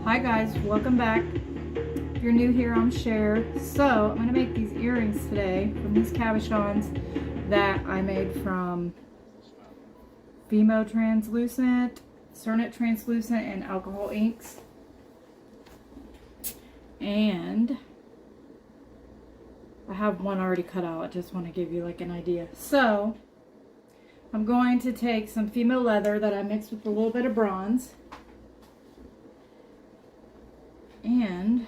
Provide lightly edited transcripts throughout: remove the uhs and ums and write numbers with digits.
Hi guys, welcome back. If you're new here, I'm Cher. So I'm going to make these earrings today from these cabochons that I made from Fimo Translucent, Cernet Translucent, and alcohol inks. And I have one already cut out. I just want to give you like an idea. So I'm going to take some Fimo leather that I mixed with a little bit of bronze. And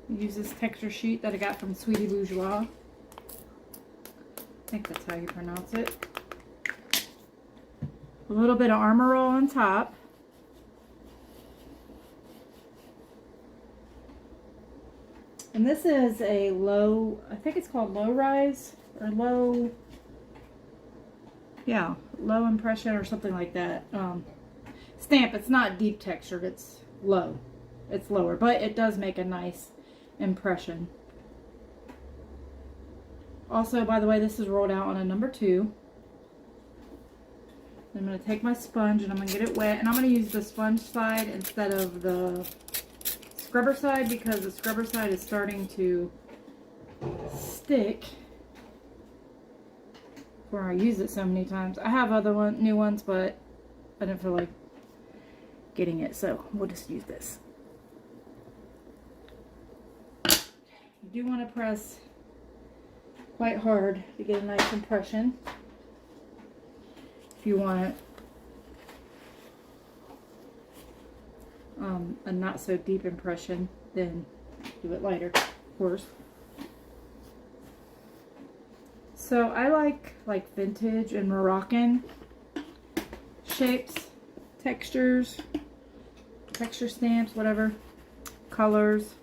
use this texture sheet that I got from Sweetie Bourgeois. I think that's how you pronounce it. A little bit of Armor Roll on top. And this is a low, I think it's called low rise or low, yeah, low impression or something like that. Stamp. It's not deep textured, it's low. It's lower, but it does make a nice impression. Also, by the way, this is rolled out on a number 2. I'm going to take my sponge and I'm going to get it wet, and I'm going to use the sponge side instead of the scrubber side because the scrubber side is starting to stick where I use it so many times. I have other new ones, but I didn't feel like getting it, so we'll just use this. You do want to press quite hard to get a nice impression. If you want a not so deep impression, then do it lighter, of course. So I like vintage and Moroccan shapes, textures, texture stamps, whatever, colors,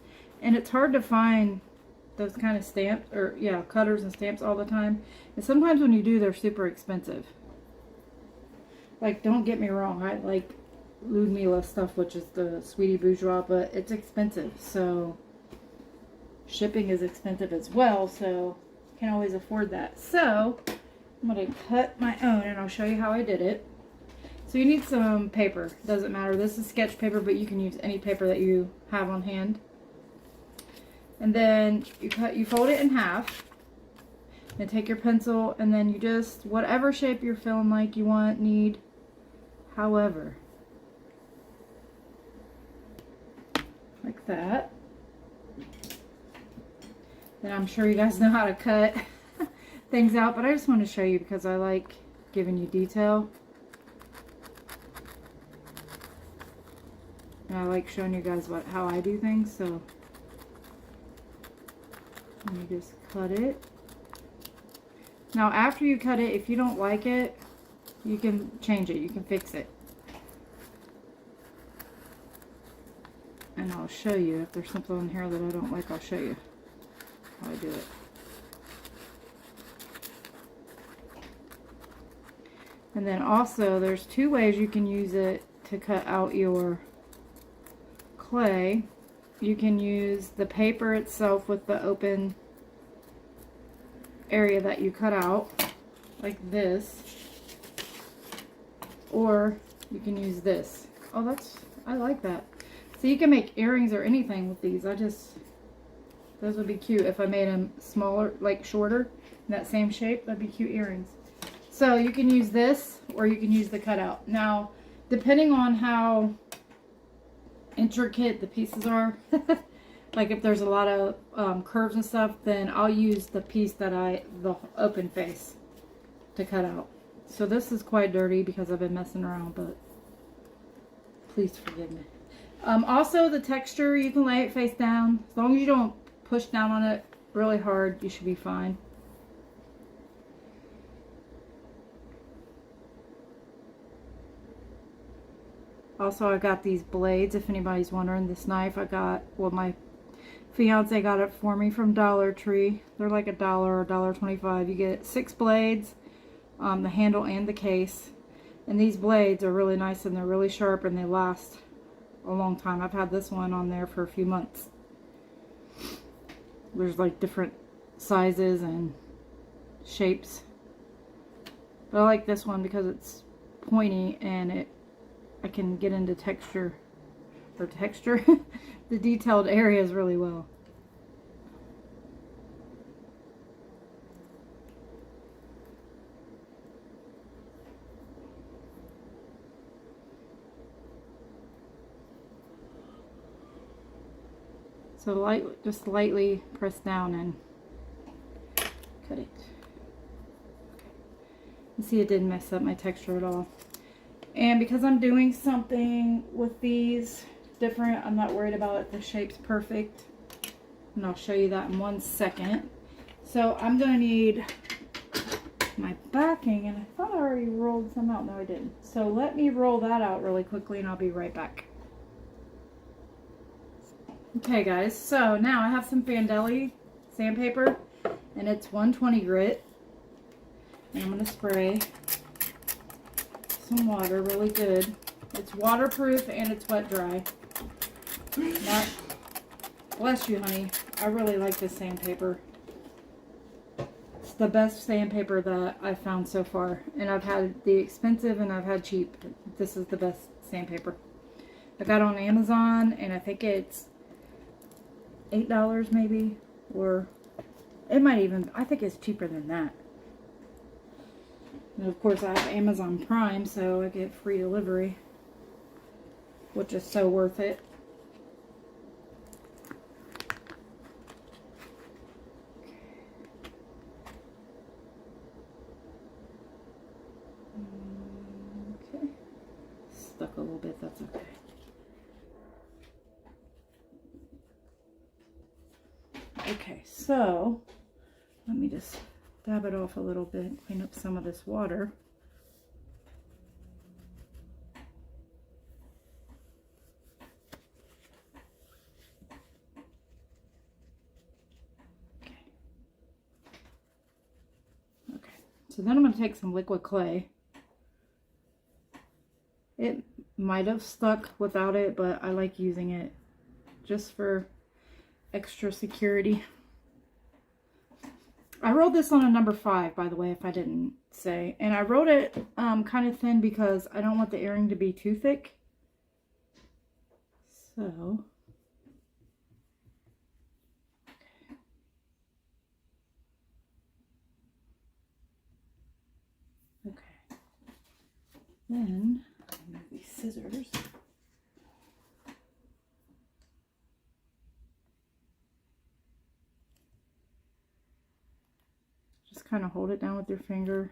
and it's hard to find those kind of stamps, or yeah, cutters and stamps all the time, and sometimes when you do, they're super expensive. Like, don't get me wrong, I like Ludmilla stuff, which is the Sweetie Bourgeois, but it's expensive, so shipping is expensive as well, so can't always afford that. So I'm going to cut my own and I'll show you how I did it. So you need some paper, doesn't matter, this is sketch paper, but you can use any paper that you have on hand. And then you fold it in half, and take your pencil, and then you just, whatever shape you're feeling like you need, however, like that. And I'm sure you guys know how to cut things out, but I just want to show you because I like giving you detail. And I like showing you guys how I do things, so you just cut it. Now after you cut it, if you don't like it, you can change it, you can fix it. And I'll show you, if there's something in here that I don't like, I'll show you how I do it. And then also there's 2 ways you can use it to cut out your clay. You can use the paper itself with the open area that you cut out, like this, or you can use this. Oh, I like that. So you can make earrings or anything with these. Those would be cute if I made them smaller, like shorter, in that same shape. That'd be cute earrings. So you can use this, or you can use the cutout. Now, depending on how intricate the pieces are, like if there's a lot of curves and stuff, then I'll use the piece that the open face to cut out. So this is quite dirty because I've been messing around, but please forgive me. Also the texture, you can lay it face down. As long as you don't push down on it really hard, you should be fine. Also, I got these blades, if anybody's wondering. This knife I got, well, my fiance got it for me from Dollar Tree. They're like $1 or $1.25. You get 6 blades, the handle and the case. And these blades are really nice and they're really sharp and they last a long time. I've had this one on there for a few months. There's like different sizes and shapes. But I like this one because it's pointy and I can get into texture, the detailed areas really well. So just lightly press down and cut it. Okay. You see it didn't mess up my texture at all. And because I'm doing something with these different, I'm not worried about it. The shape's perfect. And I'll show you that in 1 second. So I'm going to need my backing, and I thought I already rolled some out. No, I didn't. So let me roll that out really quickly and I'll be right back. Okay guys, so now I have some Fandeli sandpaper and it's 120 grit. And I'm going to spray some water really good. It's waterproof and it's wet dry. That, bless you honey, I really like this sandpaper. It's the best sandpaper that I've found so far. And I've had the expensive and I've had cheap. This is the best sandpaper. I got it on Amazon and I think it's $8 maybe, or it might even, I think it's cheaper than that. And of course I have Amazon Prime, so I get free delivery, which is so worth it. Okay, stuck a little bit, that's okay. Okay, so let me just dab it off a little bit, clean up some of this water. Okay, so then I'm going to take some liquid clay. It might have stuck without it, but I like using it just for extra security. I rolled this on a number 5, by the way, if I didn't say. And I wrote it kind of thin because I don't want the earring to be too thick. So, okay. Then, I move these scissors. Kind of hold it down with your finger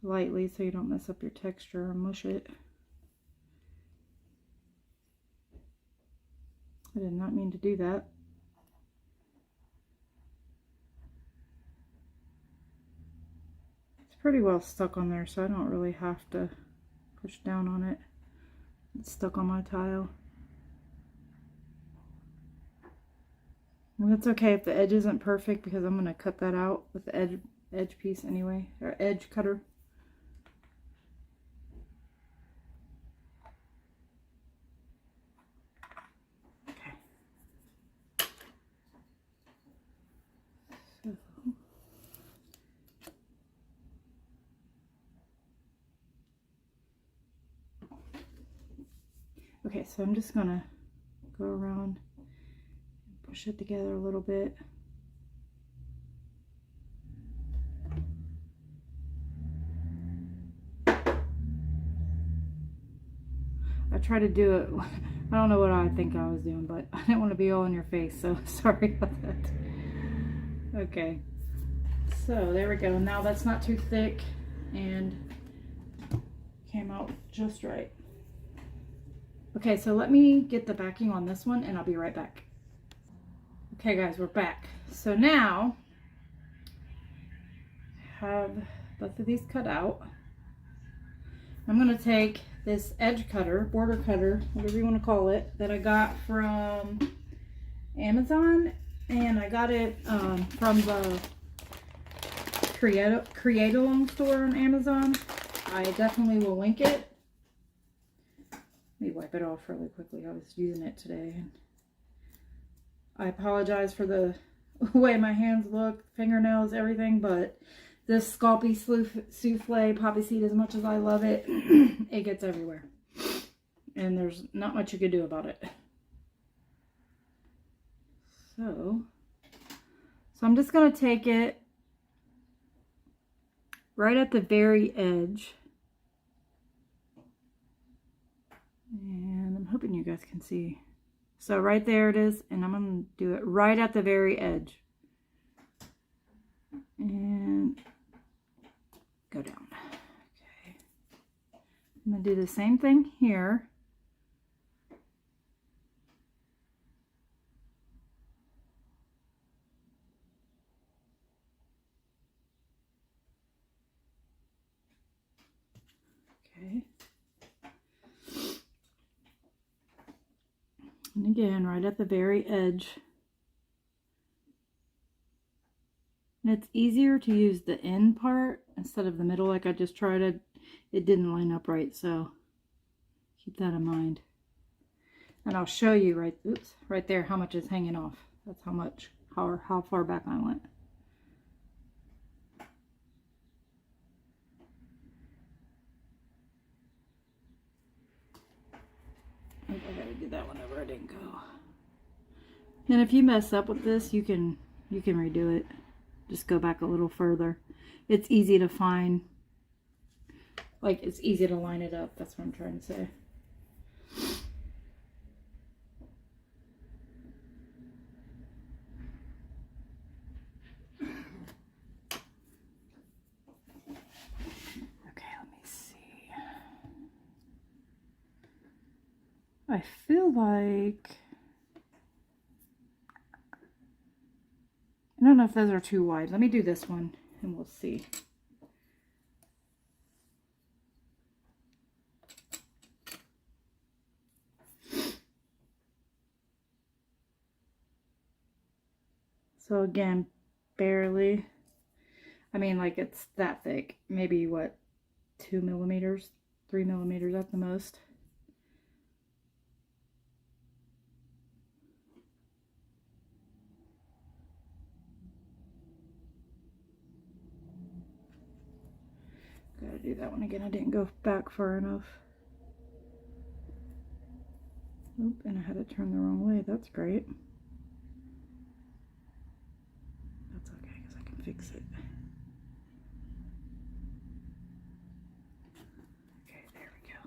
lightly so you don't mess up your texture or mush it. I did not mean to do that. It's pretty well stuck on there, so I don't really have to push down on it. It's stuck on my tile. And that's okay if the edge isn't perfect because I'm going to cut that out with the edge piece anyway, or edge cutter. Okay. So. Okay, so I'm just going to go around, push it together a little bit. I try to do it, I don't know what I think I was doing, but I didn't want to be all in your face, so sorry about that. Okay, so there we go. Now that's not too thick and came out just right. Okay, so let me get the backing on this one and I'll be right back. Okay guys, we're back. So now I have both of these cut out. I'm going to take this edge cutter, border cutter, whatever you want to call it, that I got from Amazon, and I got it from the Create-A-Long store on Amazon. I definitely will link it. Let me wipe it off really quickly. I was using it today. I apologize for the way my hands look, fingernails, everything, but this Scalpy Souffle poppy seed, as much as I love it, it gets everywhere. And there's not much you can do about it. So I'm just going to take it right at the very edge. And I'm hoping you guys can see. So right there it is, and I'm going to do it right at the very edge. And go down. Okay. I'm going to do the same thing here. Okay. And again, right at the very edge. And it's easier to use the end part instead of the middle like I just tried it. It didn't line up right, so keep that in mind. And I'll show you right there how much is hanging off. That's how far back I went. I gotta do that whenever I didn't go. And if you mess up with this, you can redo it. Just go back a little further. It's easy to find. Like, it's easy to line it up. That's what I'm trying to say. Okay, let me see. I feel like, I don't know if those are too wide. Let me do this one and we'll see. So again, barely. I mean, like, it's that thick. Maybe what, 2 millimeters, 3 millimeters at the most. Gotta do that one again. I didn't go back far enough. Oop, and I had it turned the wrong way. That's great. That's okay, because I can fix it. Okay, there we go.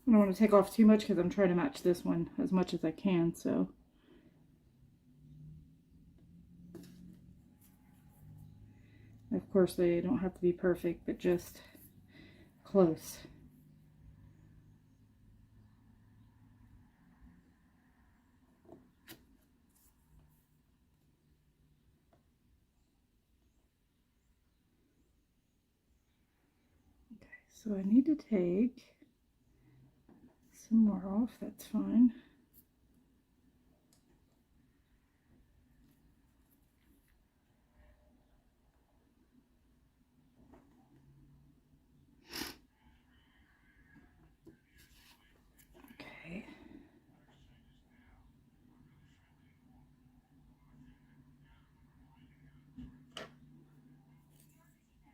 I don't want to take off too much because I'm trying to match this one as much as I can, so. Of course, they don't have to be perfect, but just close. Okay, so I need to take some more off, that's fine. Okay.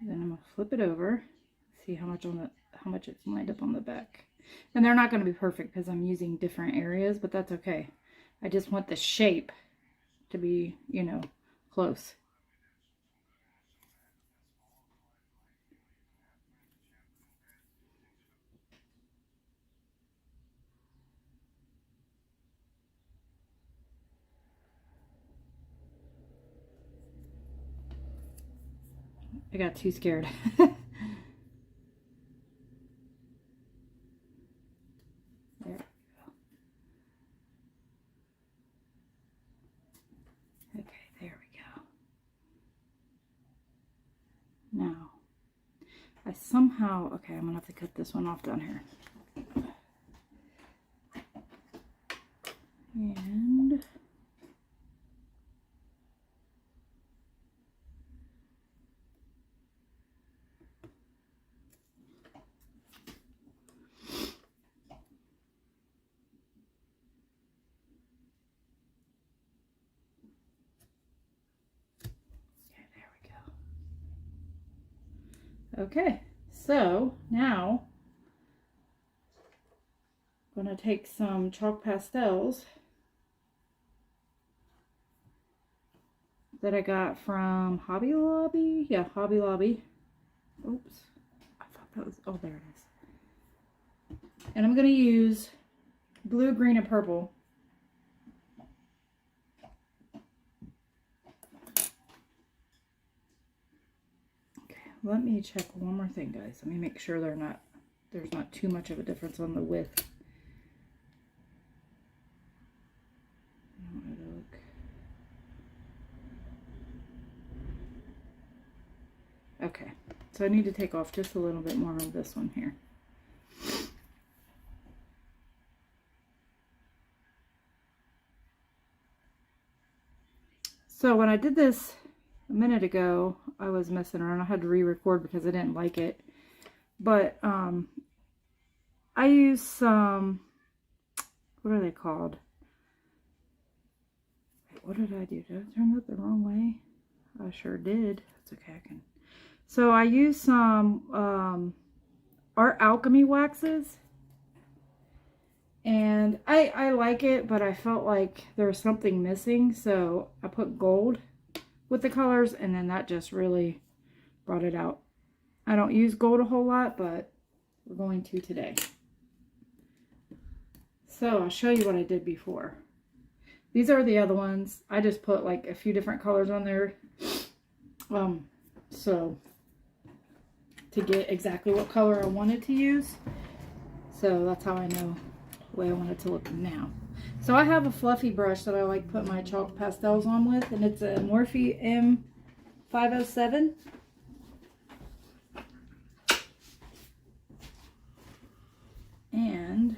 Then I'm gonna flip it over, see how much it's lined up on the back. And they're not going to be perfect because I'm using different areas, but that's okay. I just want the shape to be, you know, close. I got too scared. There we go. I somehow, okay, I'm gonna have to cut this one off down here. And okay, so now I'm going to take some chalk pastels that I got from Hobby Lobby. Yeah, Hobby Lobby. Oops. I thought that was, oh, there it is. And I'm going to use blue, green, and purple. Let me check one more thing, guys. Let me make sure there's not too much of a difference on the width. Okay, so I need to take off just a little bit more of this one here. So when I did this a minute ago, I was messing around. I had to re-record because I didn't like it. But I used some, what are they called? Wait, what did I do? Did I turn that the wrong way? I sure did. That's okay, I can. So I used some Art Alchemy waxes. And I like it, but I felt like there was something missing. So I put gold with the colors, and then that just really brought it out. I don't use gold a whole lot, but we're going to today. So I'll show you what I did before. These are the other ones. I just put like a few different colors on there. So to get exactly what color I wanted to use. So that's how I know the way I want it to look now. So I have a fluffy brush that I like put my chalk pastels on with, and it's a Morphe M507. And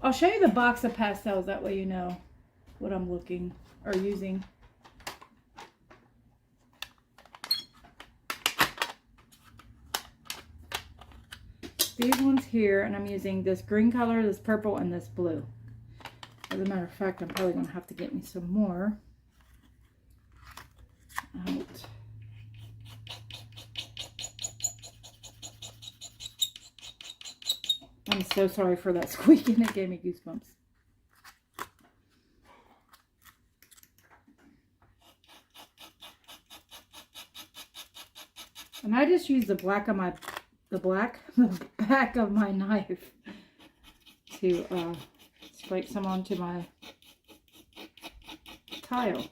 I'll show you the box of pastels, that way you know what I'm looking or using. These ones here, and I'm using this green color, this purple, and this blue. As a matter of fact, I'm probably going to have to get me some more out. I'm so sorry for that squeaking. It gave me goosebumps. And I just use the back of my knife to scrape some onto my tile.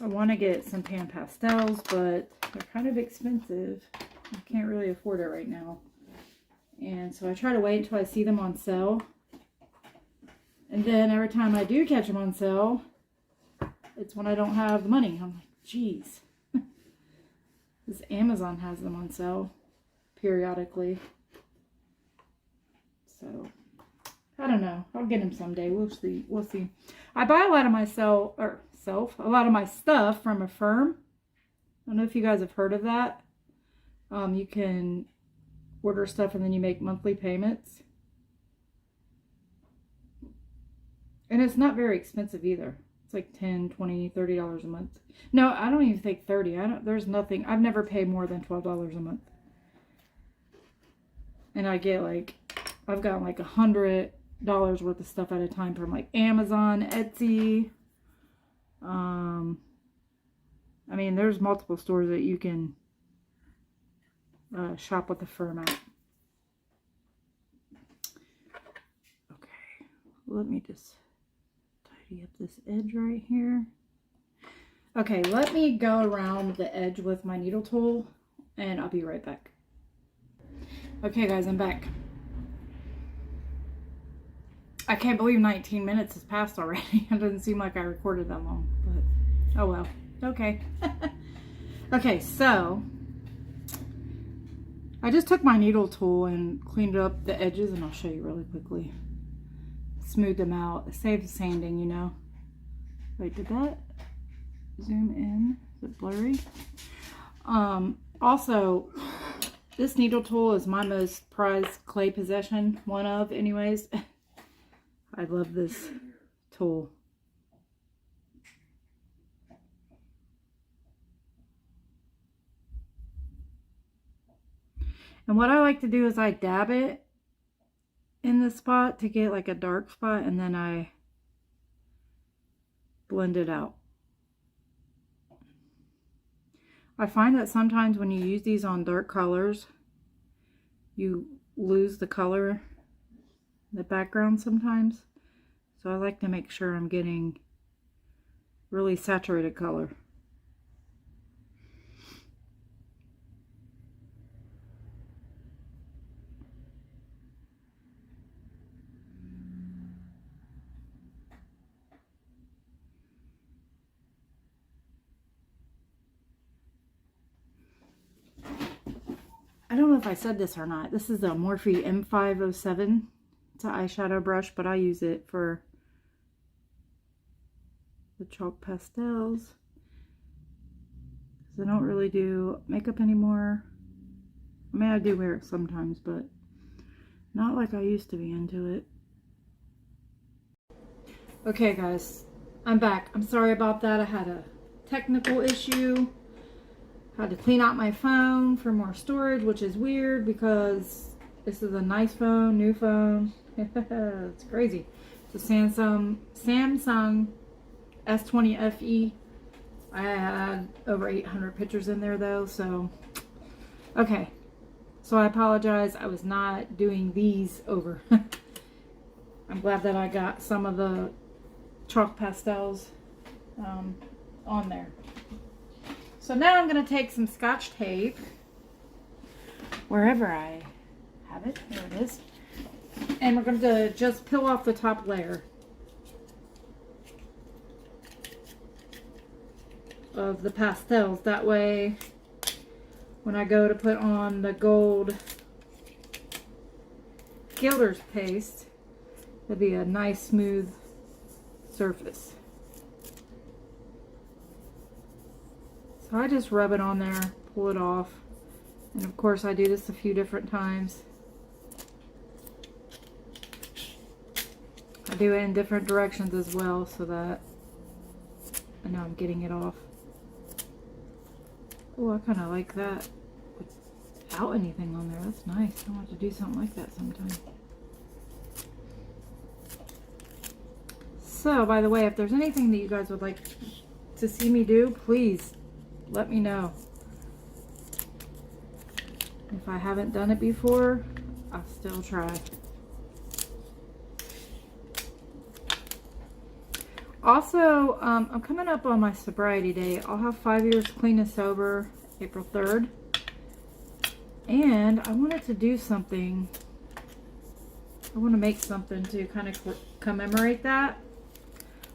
I want to get some pan pastels, but they're kind of expensive. I can't really afford it right now. And so I try to wait until I see them on sale. And then every time I do catch them on sale, it's when I don't have the money. I'm like, geez. This Amazon has them on sale periodically. So, I don't know. I'll get them someday. We'll see. We'll see. I buy a lot of my a lot of my stuff from Affirm. I don't know if you guys have heard of that. You can order stuff and then you make monthly payments. And it's not very expensive either. It's like $10, $20, $30 a month. No, I don't even think 30. There's nothing. I've never paid more than $12 a month. And I get like, I've got like $100 worth of stuff at a time from like Amazon, Etsy. I mean, there's multiple stores that you can shop with Affirm at. Okay, let me just tidy up this edge right here. Okay, let me go around the edge with my needle tool and I'll be right back. Okay guys, I'm back. I can't believe 19 minutes has passed already. It doesn't seem like I recorded that long, but oh well. Okay. Okay, so I just took my needle tool and cleaned up the edges, and I'll show you really quickly. Smooth them out. It saves sanding, you know. Wait, did that zoom in? Is it blurry? Also, this needle tool is my most prized clay possession. One of, anyways. I love this tool. And what I like to do is I dab it in the spot to get like a dark spot, and then I blend it out. I find that sometimes when you use these on dark colors, you lose the color, the background sometimes. So I like to make sure I'm getting really saturated color. I don't know if I said this or not. This is a Morphe M507. It's an eyeshadow brush, but I use it for the chalk pastels. Because I don't really do makeup anymore. I mean, I do wear it sometimes, but not like I used to be into it. Okay, guys. I'm back. I'm sorry about that. I had a technical issue. Had to clean out my phone for more storage, which is weird because this is a nice phone, new phone. It's crazy. It's a Samsung S20 FE. I had over 800 pictures in there though, so okay. So I apologize. I was not doing these over. I'm glad that I got some of the chalk pastels on there. So now I'm going to take some Scotch tape, wherever I have it, here it is, and we're going to just peel off the top layer of the pastels. That way, when I go to put on the gold gilders paste, it'll be a nice smooth surface. So I just rub it on there, pull it off, and of course I do this a few different times. I do it in different directions as well so that I know I'm getting it off. Oh, I kind of like that without anything on there. That's nice. I want to do something like that sometime. So, by the way, if there's anything that you guys would like to see me do, please let me know. If I haven't done it before, I'll still try. Also, I'm coming up on my sobriety day. I'll have 5 years clean and sober April 3rd. And I wanted to do something. I want to make something to kind of commemorate that.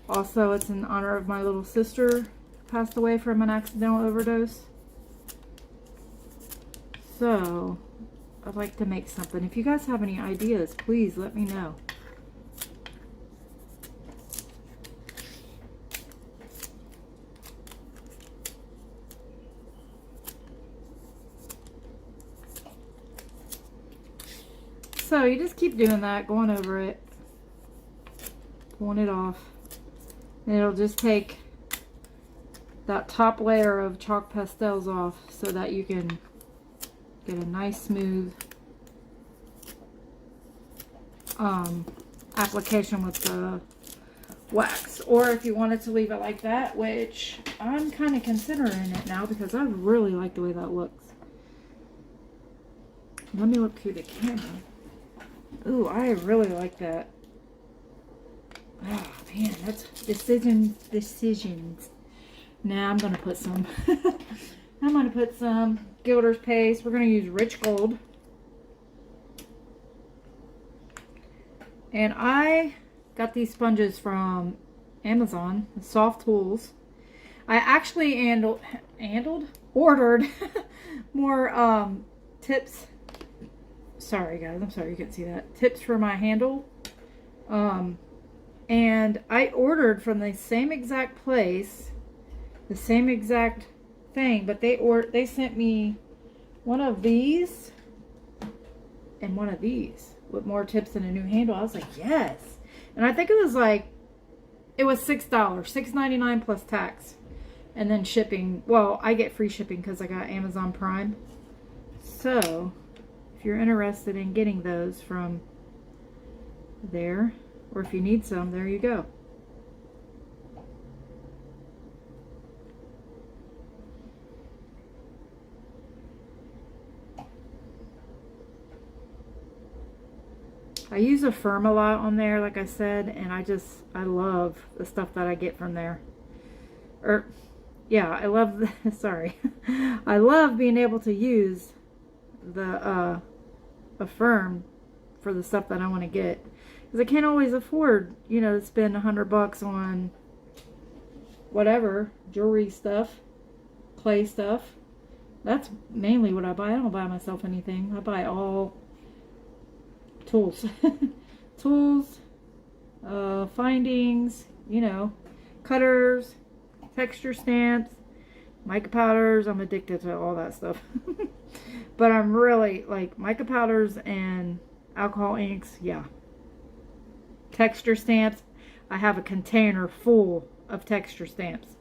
Also, it's in honor of my little sister, passed away from an accidental overdose. So I'd like to make something. If you guys have any ideas, please let me know. So you just keep doing that, going over it, pulling it off, and it'll just take that top layer of chalk pastels off so that you can get a nice smooth application with the wax. Or if you wanted to leave it like that, which I'm kind of considering it now because I really like the way that looks. Let me look through the camera. Ooh, I really like that. Oh man, that's decisions. Now I'm gonna put some I'm gonna put some gilders paste. We're gonna use rich gold. And I got these sponges from Amazon, Soft Tools. I actually ordered more tips. Sorry guys, I'm sorry you couldn't see that. Tips for my handle. And I ordered from the same exact place, the same exact thing, but they sent me one of these and one of these with more tips and a new handle. I was like, yes. And I think it was like, it was $6, $6.99 plus tax. And then shipping. Well, I get free shipping because I got Amazon Prime. So, if you're interested in getting those from there, or if you need some, there you go. I use a firm a lot on there, like I said, and I love the stuff that I get from there. Yeah, I love sorry. I love being able to use the a firm for the stuff that I want to get. Because I can't always afford, you know, to spend $100 on whatever, jewelry stuff, clay stuff. That's mainly what I buy. I don't buy myself anything. I buy all tools. Tools, findings, you know, cutters, texture stamps, mica powders. I'm addicted to all that stuff. But I'm really, like, mica powders and alcohol inks, yeah. Texture stamps. I have a container full of texture stamps.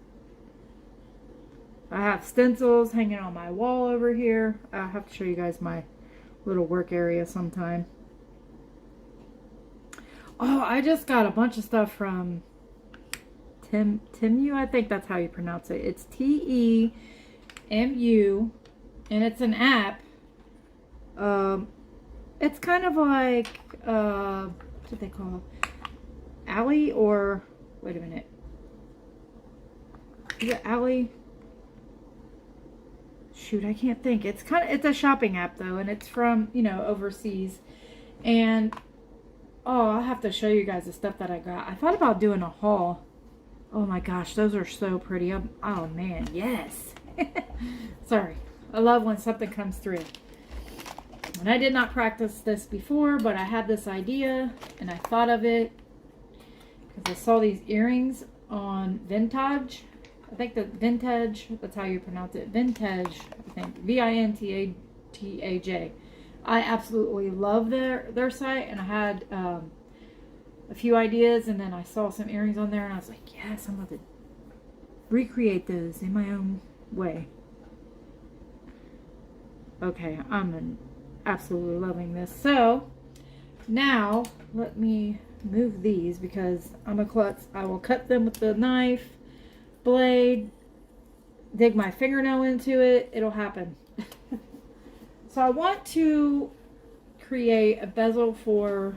I have stencils hanging on my wall over here. I'll have to show you guys my little work area sometime. Oh, I just got a bunch of stuff from Temu, I think that's how you pronounce it. It's Temu, and it's an app. It's kind of like, what do they call it? Alley, or, wait a minute. Is it Alley? Shoot, I can't think. It's a shopping app though, and it's from, you know, overseas. And, oh, I'll have to show you guys the stuff that I got. I thought about doing a haul. Oh my gosh, those are so pretty. Oh man, yes. Sorry. I love when something comes through. And I did not practice this before, but I had this idea and I thought of it because I saw these earrings on Vintage. I think the Vintage, that's how you pronounce it. Vintage, I think. Vintage. I absolutely love their site, and I had a few ideas, and then I saw some earrings on there and I was like, yes, I'm about to recreate those in my own way. Okay, I'm absolutely loving this. So now let me move these because I'm a klutz. I will cut them with the knife blade, dig my fingernail into it. It'll happen. So I want to create a bezel for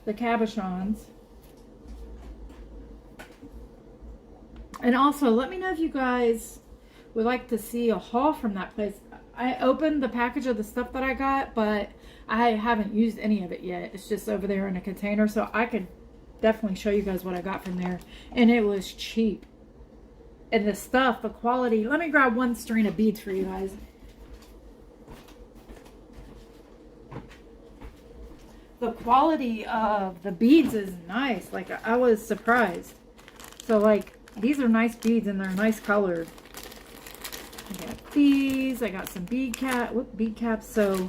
the cabochons. And also, let me know if you guys would like to see a haul from that place. I opened the package of the stuff that I got, but I haven't used any of it yet. It's just over there in a container, so I could definitely show you guys what I got from there. And it was cheap. And the stuff, the quality. Let me grab one string of beads for you guys. The quality of the beads is nice. Like, I was surprised. So, like, these are nice beads and they're nice colored. I got these. I got some bead caps. So,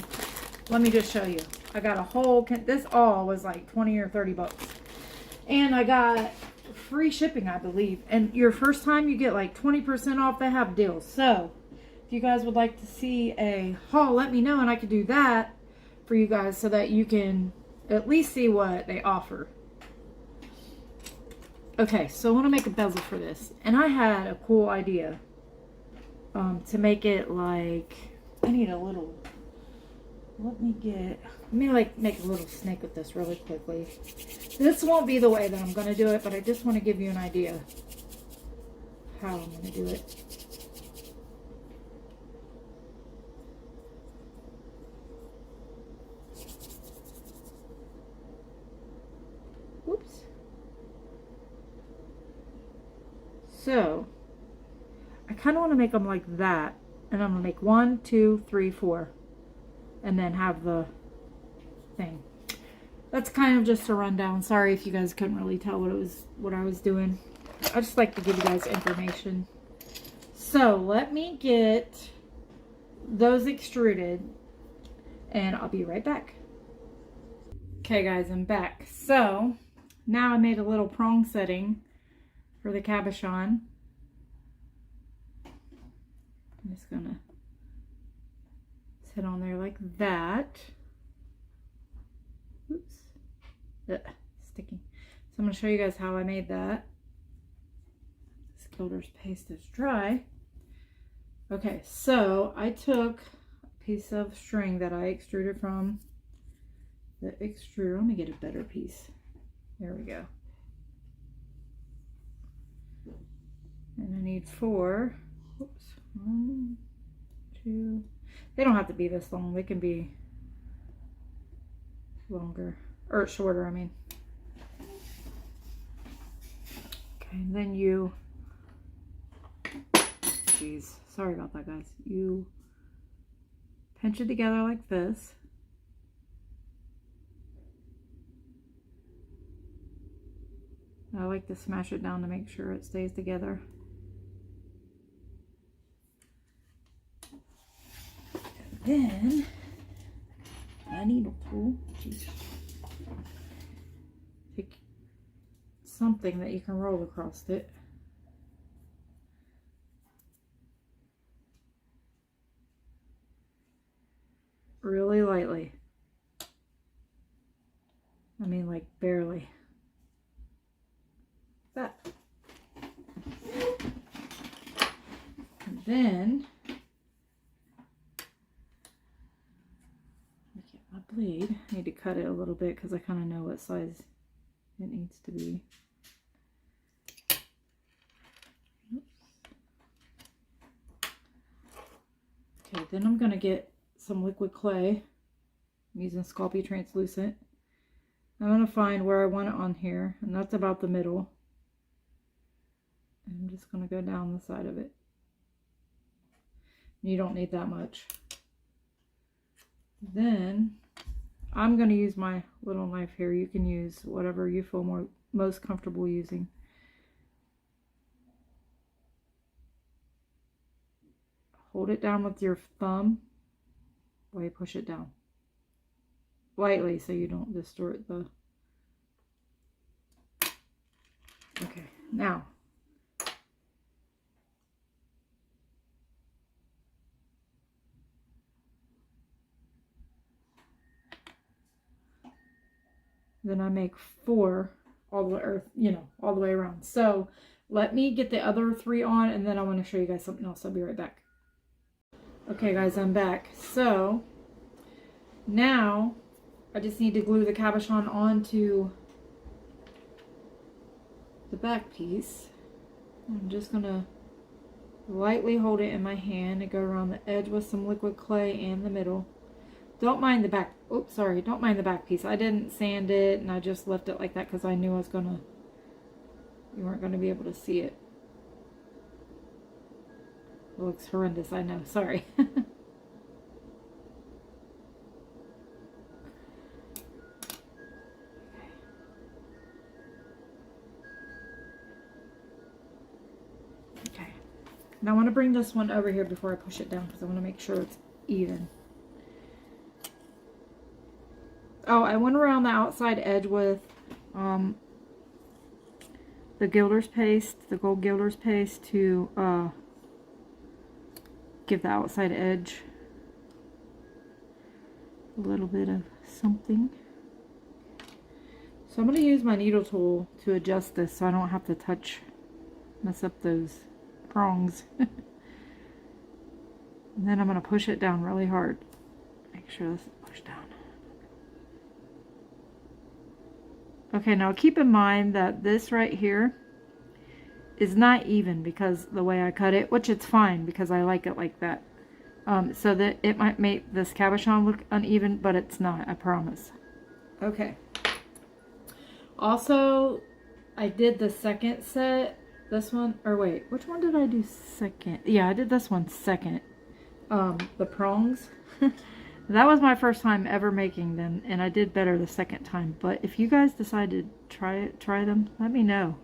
let me just show you. I got a whole, this all was like 20 or 30 bucks. And I got free shipping, I believe. And your first time you get like 20% off. They have deals. So, if you guys would like to see a haul, let me know and I could do that for you guys so that you can at least see what they offer. Okay, so I want to make a bezel for this. And I had a cool idea to make it like, I need a little, let me like make a little snake with this really quickly. This won't be the way that I'm going to do it, but I just want to give you an idea how I'm going to do it. Whoops. So I kind of want to make them like that. And I'm going to make 1, 2, 3, 4. And then have the thing. That's kind of just a rundown. Sorry if you guys couldn't really tell what I was doing. I just like to give you guys information. So let me get those extruded and I'll be right back. Okay guys, I'm back. So now I made a little prong setting for the cabochon. I'm just gonna sit on there like that. Oops. Ugh, sticking. So I'm gonna show you guys how I made that. This gilders paste is dry. Okay, so I took a piece of string that I extruded from the extruder. Let me get a better piece. There we go. And I need 4. Oops. 1, 2. They don't have to be this long. They can be longer or shorter, I mean. Okay, and then you, geez, sorry about that guys. You pinch it together like this. I like to smash it down to make sure it stays together. And then my needle tool. Jeez. Take something that you can roll across it. Really lightly. I mean, like barely. That. And then get my blade. I need to cut it a little bit because I kind of know what size it needs to be. Okay, then I'm going to get some liquid clay. I'm using Sculpey translucent. I'm going to find where I want it on here, and that's about the middle. I'm just going to go down the side of it. You don't need that much. Then I'm going to use my little knife here. You can use whatever you feel most comfortable using. Hold it down with your thumb while you push it down. Lightly so you don't distort the... Okay, now then I make 4 all the way, or, you know, all the way around. So let me get the other 3 on and then I want to show you guys something else. I'll be right back. Okay guys, I'm back. So now I just need to glue the cabochon onto the back piece. I'm just gonna lightly hold it in my hand and go around the edge with some liquid clay and the middle. Don't mind the back, oops, sorry, don't mind the back piece. I didn't sand it and I just left it like that because I knew I was gonna, you weren't gonna be able to see it. It looks horrendous, I know, sorry. Okay, now I want to bring this one over here before I push it down because I want to make sure it's even. Oh, I went around the outside edge with the gilders paste, the gold gilders paste to give the outside edge a little bit of something. So I'm going to use my needle tool to adjust this so I don't have to mess up those prongs. And then I'm going to push it down really hard. Make sure this is pushed down. Okay, now keep in mind that this right here is not even because the way I cut it, which it's fine because I like it like that. So that it might make this cabochon look uneven, but it's not, I promise. Okay. Also, I did the second set this one, or wait, which one did I do second? Yeah, I did this one second. The prongs. That was my first time ever making them, and I did better the second time. But if you guys decide to try them, let me know.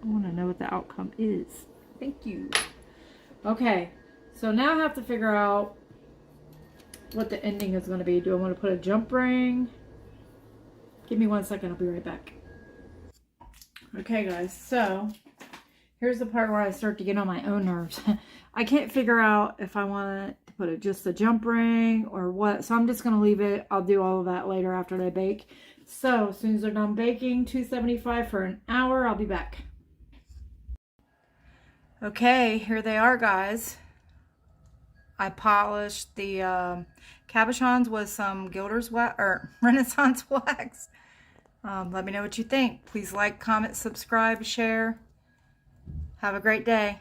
I want to know what the outcome is. Thank you. Okay, so now I have to figure out what the ending is going to be. Do I want to put a jump ring? Give me 1 second, I'll be right back. Okay guys, so here's the part where I start to get on my own nerves. I can't figure out if I want to put just a jump ring or what, so I'm just going to leave it. I'll do all of that later after they bake. So as soon as they're done baking, 275 for an hour, I'll be back. Okay, here they are, guys. I polished the cabochons with some gilders wax or Renaissance wax. Let me know what you think. Please like, comment, subscribe, share. Have a great day.